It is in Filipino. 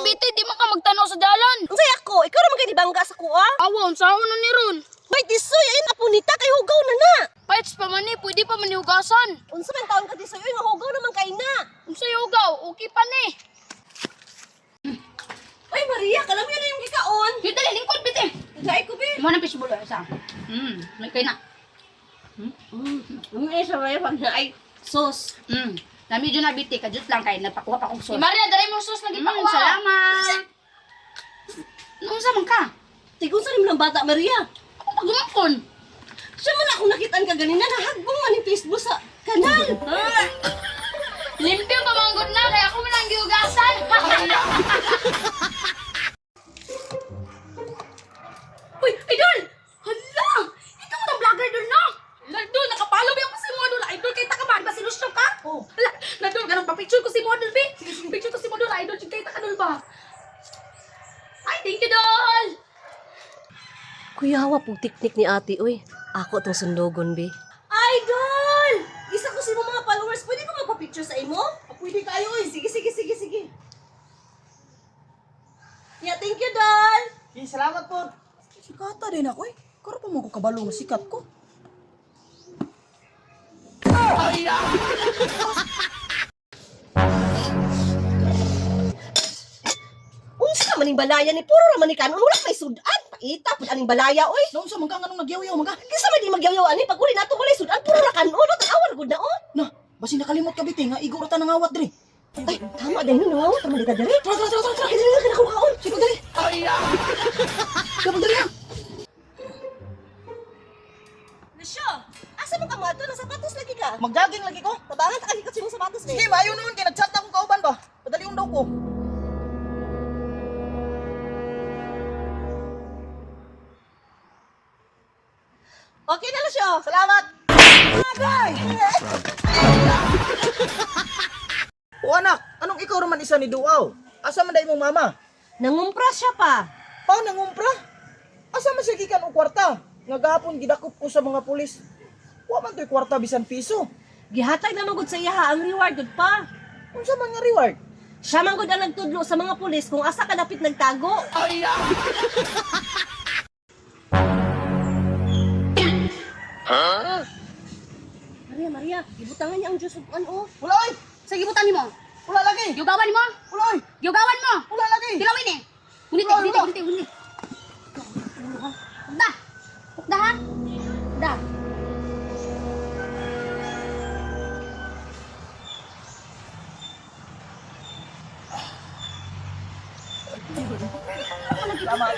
biti, di man ka magtanaw sa dalan. Unsay ako? Ikaw naman kay nibangga sa kuha. Awa, unsahon na ni ron. Bay tisoy ay napunita kay hugaw na na. Paits pa man ni, pwede pa man nihugasan. Unsa man taon ka tisoy nga hugaw naman kay na. Unsay ugaw, okay pa ni. Ay Maria, kalam yan na yung gikaon. Yung dali, lingkod biti. Dai ko be. Mo na fishbowl isa. May kay na. Ang isa may pag na ay sauce. Nami dyan na biti, kajut lang kay nagpakuha pa kong sauce. Maria, dali mong sauce lagi pakuha. Salamat. Nung sa man ka? Tigon sa rin ng bata Maria. Ako pagumangkon. Siya man ako nakitaan ka ganina nahagbong man yung Facebook sa kanal. Limpyo pa manggod na, kaya ako man ang giugasan. Uy, idol! Hala! Ikaw na vlogger doon na! Idol, nakapalo ba ako si model? Idol, kay takaman ba sinusyo ka? Oh. Hala, Idol, ganun pa picture ko si model, be. Picture ko si model, idol, kay takadol ba? Ay, thank you, Dol! Kuyawa pug tiknik ni ate oy. Ako tong sundogon be. Idol! Isa ko sa imong mga followers, pwede ko magpa-picture sa imo? Pwede kayo oy. Sige. Yeah, thank you, Dol. Salamat po. Sikata din ako eh. Karo pa mo ko kabalo nga sikat ko. Unsa man ning balaya ni puro ra man ni kanon wala may sudan. Paita pud aning balaya oy. Noon sa mga anong nagyaw-yaw mga. Kinsa man di magyaw ani pag uli nato walay sudan puro ra kanon no tan-awar gud na on. Na, basi nakalimot ka biti nga igo ra ta nangawat diri. Ay, tama din no. Tama di ka diri. Tara. Dili na kana kaon. Sige diri. Dapat diri. Lisyo, asa mo ka mo ato na sapatos lagi ka? Magjogging lagi ko. Tabangan ta kalikot sa imong sapatos be. Sige, maayo noon kay nagchat na akong kauban ba. Padali daw ko. Okay na Lisyo. Salamat. Agay. O anak, anong ikaw raman isa ni Duaw? Asa man day mong mama? Nangumpra siya pa. Pa nangumpra? Asa man siya gikan og kwarta? Nga gahapon gidakop ko sa mga pulis. Wa man to'y kwarta bisan piso. Gihatag na magud sa iya ang reward gud pa. Unsa man nga reward? Siya man gud ang nagtudlo sa mga pulis kung asa ka dapit nagtago. Maria, gibutangan niya ang Diyos ug ano. Wala oy. Sa gibutan ni mo. Wala lagi. Giugawan mo. Wala oy. Giugawan mo. Wala lagi. Tilawin eh. Gunit. Da. Da ha. Da. Salamat.